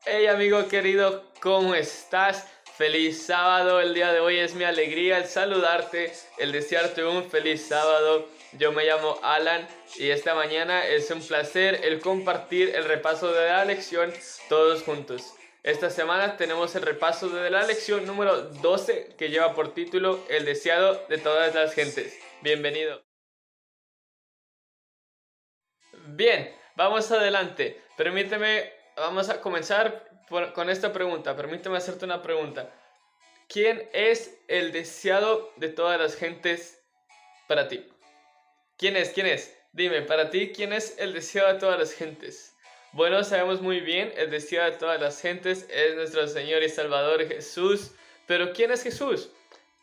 Hey amigo querido, ¿cómo estás? Feliz sábado, el día de hoy es mi alegría el saludarte, el desearte un feliz sábado. Yo me llamo Alan y esta mañana es un placer el compartir el repaso de la lección todos juntos. Esta semana tenemos el repaso de la lección número 12 que lleva por título El deseado de todas las gentes. Bienvenido. Bien, vamos adelante. Vamos a comenzar con esta pregunta. Permíteme hacerte una pregunta. ¿Quién es el deseado de todas las gentes para ti? ¿Quién es? ¿Quién es? Dime, para ti, ¿quién es el deseado de todas las gentes? Bueno, sabemos muy bien, el deseado de todas las gentes es nuestro Señor y Salvador Jesús. Pero ¿quién es Jesús?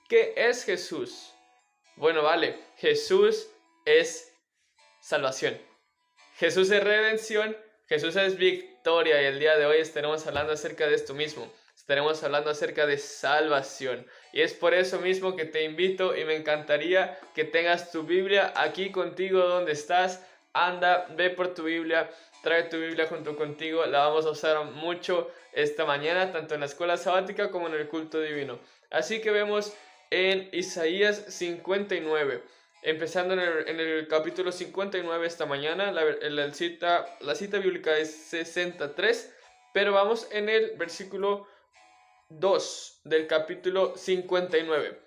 ¿Qué es Jesús? Bueno, vale, Jesús es salvación. Jesús es redención, Jesús es victoria y el día de hoy estaremos hablando acerca de esto mismo. Estaremos hablando acerca de salvación. Y es por eso mismo que te invito y me encantaría que tengas tu Biblia aquí contigo donde estás. Anda, ve por tu Biblia, trae tu Biblia junto contigo. La vamos a usar mucho esta mañana, tanto en la escuela sabática como en el culto divino. Así que vemos en Isaías 59. Empezando en el capítulo 59 esta mañana, la cita bíblica es 63, pero vamos en el versículo 2 del capítulo 59.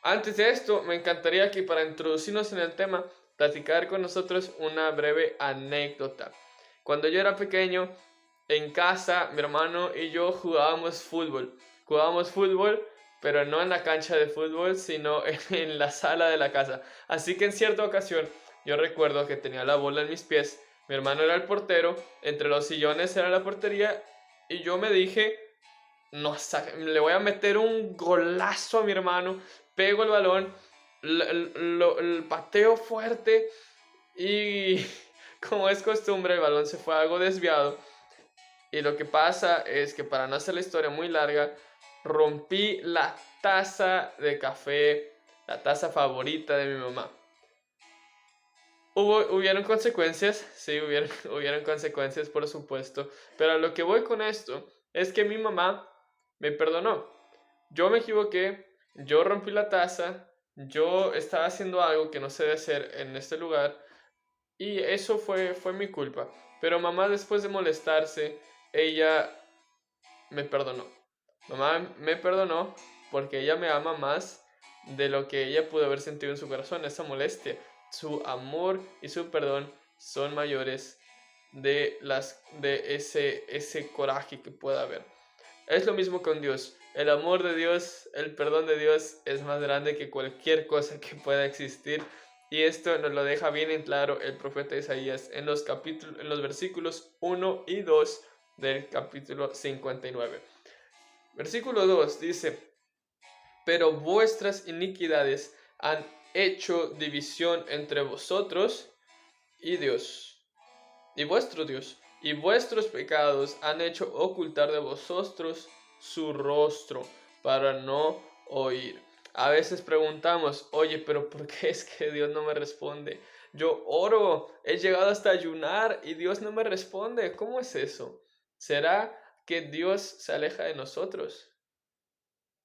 Antes de esto, me encantaría que para introducirnos en el tema, platicar con nosotros una breve anécdota. Cuando yo era pequeño, en casa, mi hermano y yo jugábamos fútbol. Jugábamos fútbol, pero no en la cancha de fútbol, sino en la sala de la casa. Así que en cierta ocasión, yo recuerdo que tenía la bola en mis pies, mi hermano era el portero, entre los sillones era la portería, y yo me dije, no, le voy a meter un golazo a mi hermano, pego el balón, el pateo fuerte y como es costumbre el balón se fue algo desviado y lo que pasa es que para no hacer la historia muy larga, rompí la taza de café, la taza favorita de mi mamá. Hubieron consecuencias, sí, hubieron consecuencias por supuesto, pero a lo que voy con esto es que mi mamá me perdonó. Yo me equivoqué, yo rompí la taza, yo estaba haciendo algo que no sé de hacer en este lugar y eso fue mi culpa. Pero mamá después de molestarse, ella me perdonó. Mamá me perdonó porque ella me ama más de lo que ella pudo haber sentido en su corazón, esa molestia. Su amor y su perdón son mayores de ese coraje que pueda haber. Es lo mismo con Dios. El amor de Dios, el perdón de Dios es más grande que cualquier cosa que pueda existir. Y esto nos lo deja bien en claro el profeta Isaías en los versículos 1 y 2 del capítulo 59. Versículo 2 dice, pero vuestras iniquidades han hecho división entre vosotros y Dios, y vuestro Dios, y vuestros pecados han hecho ocultar de vosotros su rostro para no oír. A veces preguntamos, oye, pero ¿por qué es que Dios no me responde? Yo oro, he llegado hasta ayunar y Dios no me responde. ¿Cómo es eso? ¿Será que Dios se aleja de nosotros?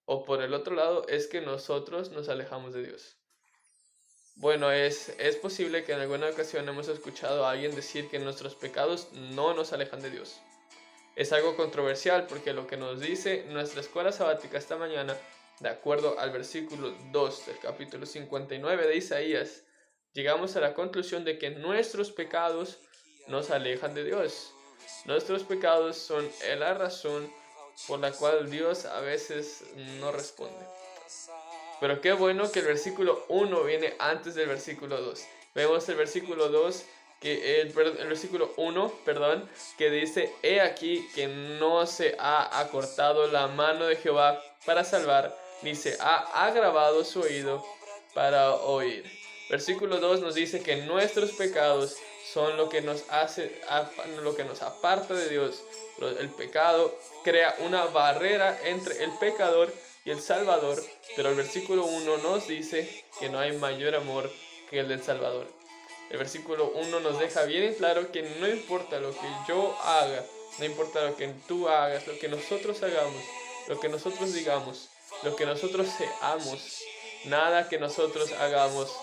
O por el otro lado, es que nosotros nos alejamos de Dios. Bueno, es posible que en alguna ocasión hemos escuchado a alguien decir que nuestros pecados no nos alejan de Dios. Es algo controversial porque lo que nos dice nuestra escuela sabática esta mañana, de acuerdo al versículo 2 del capítulo 59 de Isaías, llegamos a la conclusión de que nuestros pecados nos alejan de Dios. Nuestros pecados son la razón por la cual Dios a veces no responde. Pero qué bueno que el versículo 1 viene antes del versículo 2. Vemos el versículo 2, el versículo 1, perdón, que dice, he aquí que no se ha acortado la mano de Jehová para salvar, ni se ha agravado su oído para oír. Versículo 2 nos dice que nuestros pecados son lo que nos aparta de Dios. El pecado crea una barrera entre el pecador y el Salvador, pero el versículo 1 nos dice que no hay mayor amor que el del Salvador. El versículo 1 nos deja bien en claro que no importa lo que yo haga, no importa lo que tú hagas, lo que nosotros hagamos, lo que nosotros digamos, lo que nosotros seamos, nada que nosotros hagamos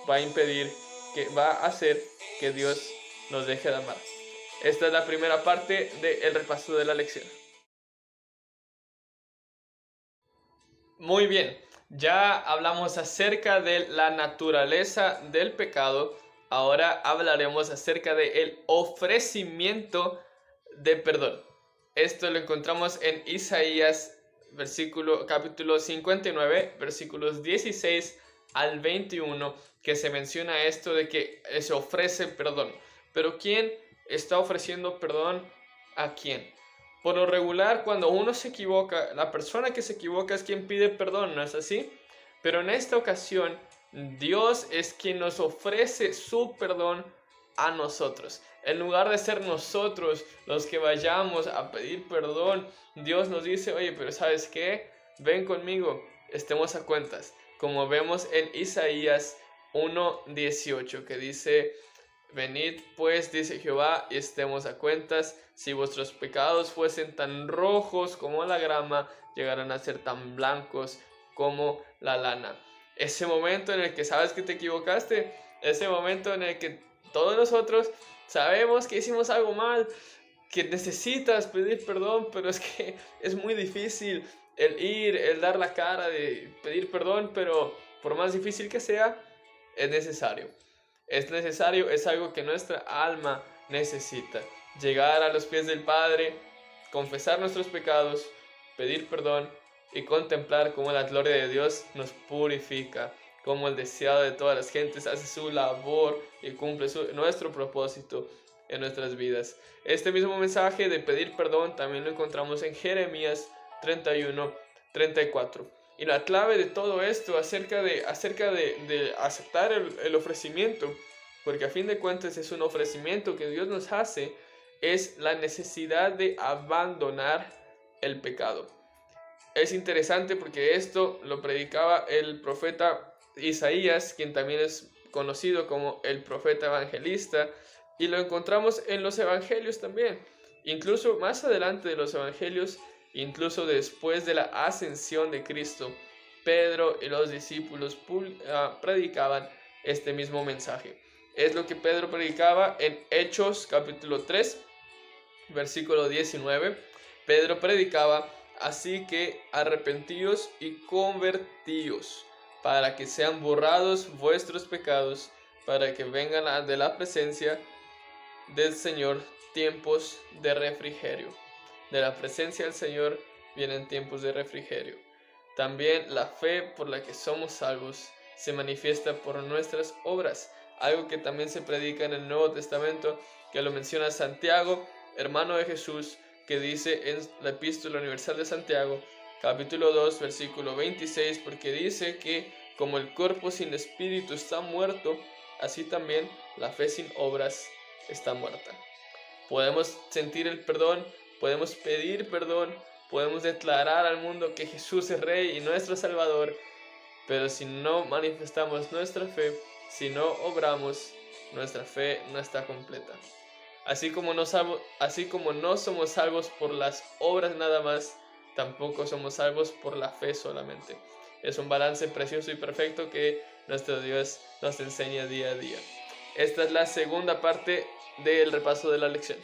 va a impedir, que va a hacer que Dios nos deje de amar. Esta es la primera parte del repaso de la lección. Muy bien, ya hablamos acerca de la naturaleza del pecado. Ahora hablaremos acerca del ofrecimiento de perdón. Esto lo encontramos en Isaías capítulo 59, versículos 16 al 21, que se menciona esto de que se ofrece perdón. Pero ¿quién está ofreciendo perdón a quién? Por lo regular, cuando uno se equivoca, la persona que se equivoca es quien pide perdón, ¿no es así? Pero en esta ocasión, Dios es quien nos ofrece su perdón a nosotros. En lugar de ser nosotros los que vayamos a pedir perdón, Dios nos dice, oye, pero ¿sabes qué? Ven conmigo, estemos a cuentas. Como vemos en Isaías 1:18, que dice, venid pues, dice Jehová, y estemos a cuentas. Si vuestros pecados fuesen tan rojos como la grama, llegarán a ser tan blancos como la lana. Ese momento en el que sabes que te equivocaste, ese momento en el que todos nosotros sabemos que hicimos algo mal, que necesitas pedir perdón, pero es que es muy difícil el dar la cara de pedir perdón, pero por más difícil que sea, es necesario. Es necesario, es algo que nuestra alma necesita. Llegar a los pies del Padre, confesar nuestros pecados, pedir perdón y contemplar cómo la gloria de Dios nos purifica, cómo el deseado de todas las gentes hace su labor y cumple nuestro propósito en nuestras vidas. Este mismo mensaje de pedir perdón también lo encontramos en Jeremías 31:34. Y la clave de todo esto acerca de aceptar el ofrecimiento, porque a fin de cuentas es un ofrecimiento que Dios nos hace, es la necesidad de abandonar el pecado. Es interesante porque esto lo predicaba el profeta Isaías, quien también es conocido como el profeta evangelista, y lo encontramos en los evangelios también. Incluso más adelante de los evangelios, incluso después de la ascensión de Cristo, Pedro y los discípulos predicaban este mismo mensaje. Es lo que Pedro predicaba en Hechos capítulo 3, versículo 19. Pedro predicaba, así que arrepentíos y convertíos, para que sean borrados vuestros pecados, para que vengan de la presencia del Señor tiempos de refrigerio. De la presencia del Señor vienen tiempos de refrigerio. También la fe por la que somos salvos se manifiesta por nuestras obras, algo que también se predica en el Nuevo Testamento, que lo menciona Santiago, hermano de Jesús, que dice en la Epístola Universal de Santiago, capítulo 2, versículo 26, porque dice que como el cuerpo sin espíritu está muerto, así también la fe sin obras está muerta. Podemos sentir el perdón, podemos pedir perdón, podemos declarar al mundo que Jesús es Rey y nuestro Salvador, pero si no manifestamos nuestra fe, si no obramos, nuestra fe no está completa. Así como no somos salvos por las obras nada más, tampoco somos salvos por la fe solamente. Es un balance precioso y perfecto que nuestro Dios nos enseña día a día. Esta es la segunda parte del repaso de la lección.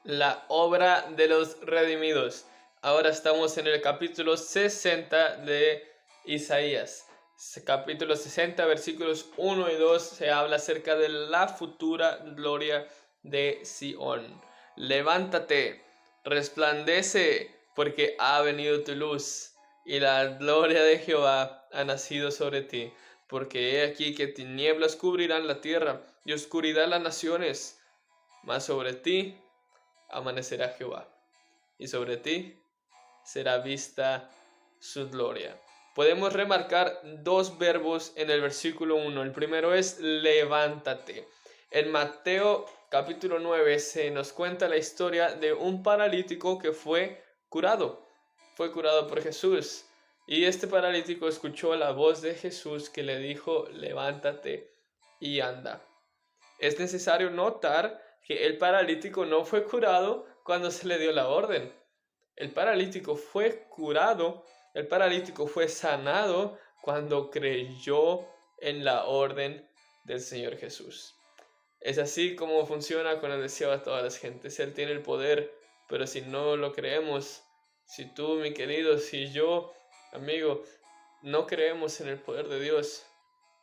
La obra de los redimidos. Ahora estamos en el capítulo 60 de Isaías. Capítulo 60, versículos 1 y 2 se habla acerca de la futura gloria de Sión. Levántate, resplandece, porque ha venido tu luz, y la gloria de Jehová ha nacido sobre ti. Porque he aquí que tinieblas cubrirán la tierra, y oscuridad las naciones, mas sobre ti amanecerá Jehová, y sobre ti será vista su gloria. Podemos remarcar dos verbos en el versículo 1. El primero es levántate. En Mateo capítulo 9 se nos cuenta la historia de un paralítico que fue curado. Fue curado por Jesús. Y este paralítico escuchó la voz de Jesús que le dijo, levántate y anda. Es necesario notar que el paralítico no fue curado cuando se le dio la orden. El paralítico fue curado, el paralítico fue sanado cuando creyó en la orden del Señor Jesús. Es así como funciona con el deseo a todas las gentes. Él tiene el poder, pero si no lo creemos, si tú, mi querido, si yo, amigo, no creemos en el poder de Dios,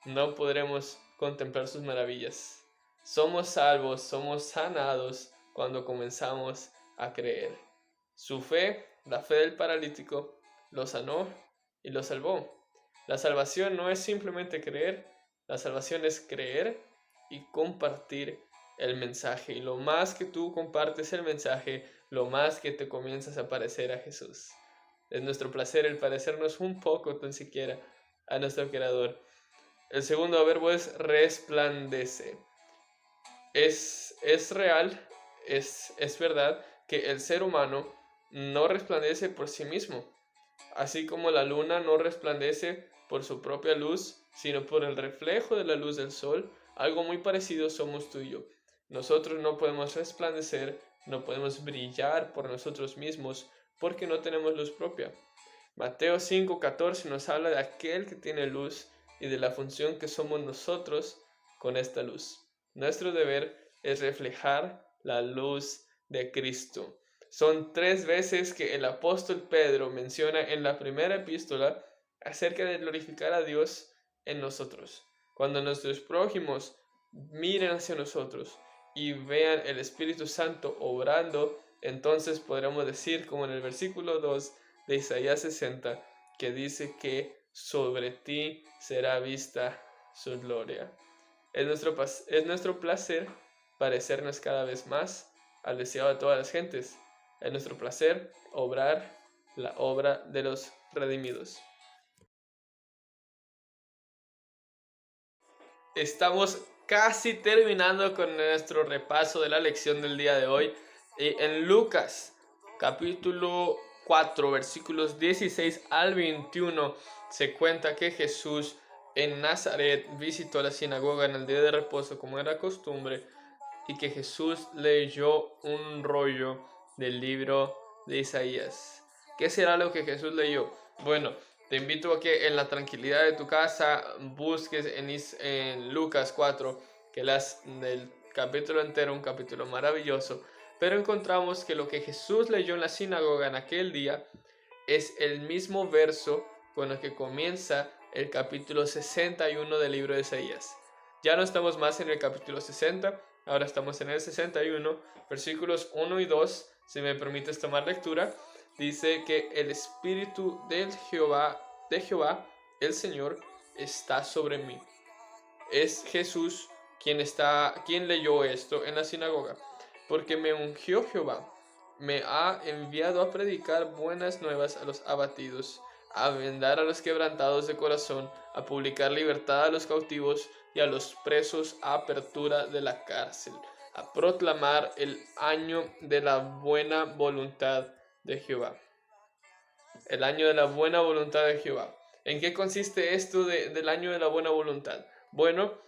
no podremos contemplar sus maravillas. Somos salvos, somos sanados cuando comenzamos a creer. Su fe, la fe del paralítico, lo sanó y lo salvó. La salvación no es simplemente creer, la salvación es creer y compartir el mensaje. Y lo más que tú compartes el mensaje, lo más que te comienzas a parecer a Jesús. Es nuestro placer el parecernos un poco, tan siquiera, a nuestro Creador. El segundo verbo es resplandece. Es real, es verdad que el ser humano no resplandece por sí mismo, así como la luna no resplandece por su propia luz, sino por el reflejo de la luz del sol. Algo muy parecido somos tú y yo. Nosotros no podemos resplandecer, no podemos brillar por nosotros mismos porque no tenemos luz propia. Mateo 5:14 nos habla de aquel que tiene luz y de la función que somos nosotros con esta luz. Nuestro deber es reflejar la luz de Cristo. Son 3 veces que el apóstol Pedro menciona en la primera epístola acerca de glorificar a Dios en nosotros. Cuando nuestros prójimos miren hacia nosotros y vean el Espíritu Santo obrando, entonces podremos decir, como en el versículo 2 de Isaías 60, que dice que sobre ti será vista su gloria. Es nuestro placer parecernos cada vez más al deseado de todas las gentes. Es nuestro placer obrar la obra de los redimidos. Estamos casi terminando con nuestro repaso de la lección del día de hoy. En Lucas, capítulo 4, versículos 16 al 21, se cuenta que Jesús en Nazaret visitó la sinagoga en el día de reposo como era costumbre y que Jesús leyó un rollo del libro de Isaías. ¿Qué será lo que Jesús leyó? Bueno, te invito a que en la tranquilidad de tu casa busques en Lucas 4, que leas el capítulo entero, un capítulo maravilloso, pero encontramos que lo que Jesús leyó en la sinagoga en aquel día es el mismo verso con el que comienza el capítulo 61 del libro de Isaías. Ya no estamos más en el capítulo 60, ahora estamos en el 61, versículos 1 y 2, si me permites tomar lectura. Dice que el Espíritu de Jehová, el Señor, está sobre mí. Es Jesús quien leyó esto en la sinagoga, porque me ungió Jehová, me ha enviado a predicar buenas nuevas a los abatidos, a vendar a los quebrantados de corazón, a publicar libertad a los cautivos y a los presos apertura de la cárcel, a proclamar el año de la buena voluntad de Jehová. El año de la buena voluntad de Jehová. ¿En qué consiste esto del año de la buena voluntad? Bueno,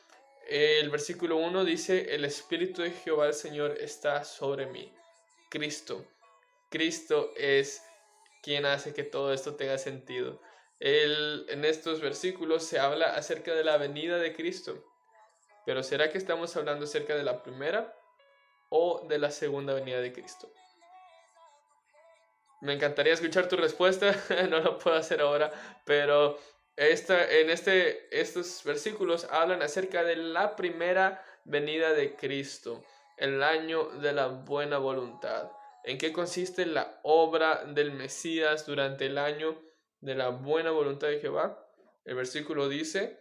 el versículo 1 dice, el Espíritu de Jehová el Señor está sobre mí. Cristo es quien hace que todo esto tenga sentido. En estos versículos se habla acerca de la venida de Cristo. Pero ¿será que estamos hablando acerca de la primera o de la segunda venida de Cristo? Me encantaría escuchar tu respuesta, no lo puedo hacer ahora, pero estos versículos hablan acerca de la primera venida de Cristo, el año de la buena voluntad. ¿En qué consiste la obra del Mesías durante el año de la buena voluntad de Jehová? El versículo dice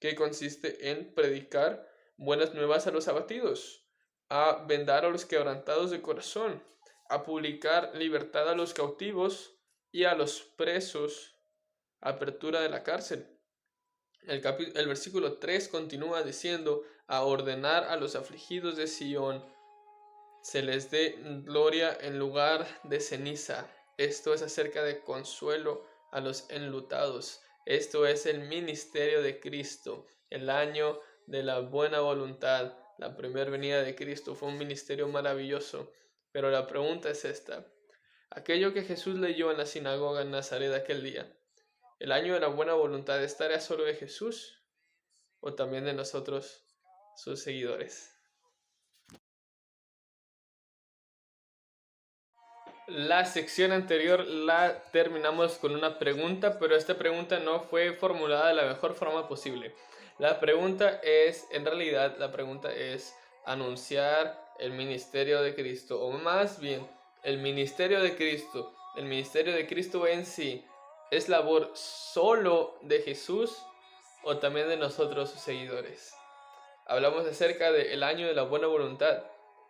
que consiste en predicar buenas nuevas a los abatidos, a vendar a los quebrantados de corazón, a publicar libertad a los cautivos y a los presos, apertura de la cárcel. El versículo 3 continúa diciendo, a ordenar a los afligidos de Sión, se les dé gloria en lugar de ceniza. Esto es acerca de consuelo a los enlutados. Esto es el ministerio de Cristo, el año de la buena voluntad, La primera venida de Cristo fue un ministerio maravilloso, pero la pregunta es esta. Aquello que Jesús leyó en la sinagoga en Nazaret aquel día, ¿el año de la buena voluntad estaría solo de Jesús o también de nosotros, sus seguidores? La sección anterior la terminamos con una pregunta, pero esta pregunta no fue formulada de la mejor forma posible. La pregunta es, en realidad, la pregunta es anunciar el ministerio de Cristo, o más bien, el ministerio de Cristo. El ministerio de Cristo en sí, ¿es labor solo de Jesús o también de nosotros, sus seguidores? Hablamos acerca del año de la buena voluntad.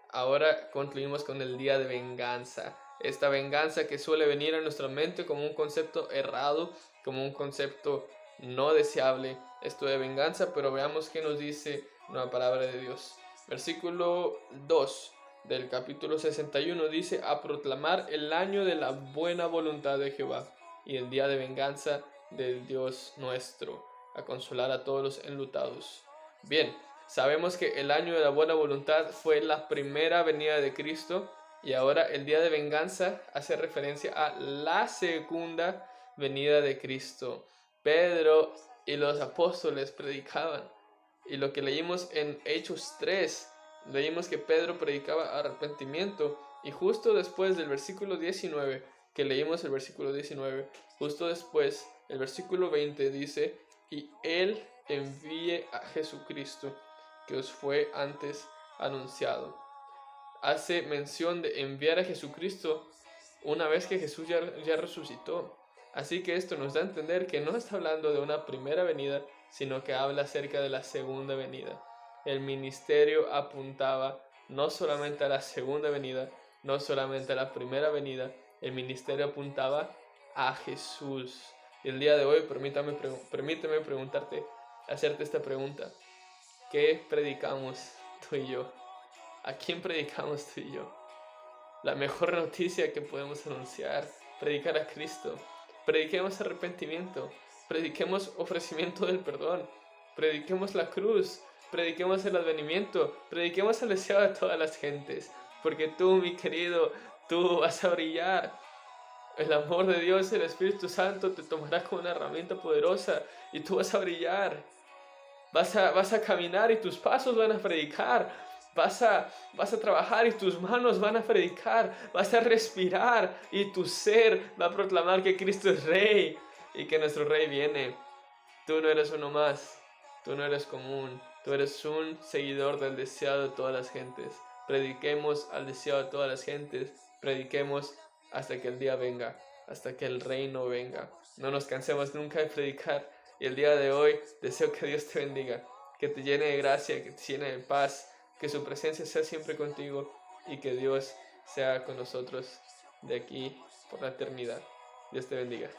Ahora concluimos con el día de venganza. Esta venganza que suele venir a nuestra mente como un concepto errado, como un concepto no deseable. Esto de venganza, pero veamos qué nos dice la palabra de Dios. Versículo 2 del capítulo 61 dice: a proclamar el año de la buena voluntad de Jehová y el día de venganza del Dios nuestro, a consolar a todos los enlutados. Bien, sabemos que el año de la buena voluntad fue la primera venida de Cristo y ahora el día de venganza hace referencia a la segunda venida de Cristo. Pedro y los apóstoles predicaban, y lo que leímos en Hechos 3, leímos que Pedro predicaba arrepentimiento, y justo después del versículo 19, que leímos el versículo 19, justo después el versículo 20 dice: y él envíe a Jesucristo, que os fue antes anunciado. Hace mención de enviar a Jesucristo una vez que Jesús ya resucitó. Así que esto nos da a entender que no está hablando de una primera venida, sino que habla acerca de la segunda venida. El ministerio apuntaba no solamente a la segunda venida, no solamente a la primera venida, el ministerio apuntaba a Jesús. Y el día de hoy permíteme preguntarte, hacerte esta pregunta. ¿Qué predicamos tú y yo? ¿A quién predicamos tú y yo? La mejor noticia que podemos anunciar: predicar a Cristo. Prediquemos arrepentimiento, prediquemos ofrecimiento del perdón, prediquemos la cruz, prediquemos el advenimiento, prediquemos el deseo de todas las gentes, porque tú, mi querido, tú vas a brillar. El amor de Dios, el Espíritu Santo te tomará como una herramienta poderosa y tú vas a brillar. Vas a caminar y tus pasos van a predicar. Vas a trabajar y tus manos van a predicar. Vas a respirar y tu ser va a proclamar que Cristo es Rey y que nuestro Rey viene. Tú no eres uno más. Tú no eres común. Tú eres un seguidor del deseado de todas las gentes. Prediquemos al deseado de todas las gentes. Prediquemos hasta que el día venga, hasta que el reino venga. No nos cansemos nunca de predicar. Y el día de hoy deseo que Dios te bendiga, que te llene de gracia, que te llene de paz, que su presencia sea siempre contigo y que Dios sea con nosotros de aquí por la eternidad. Dios te bendiga.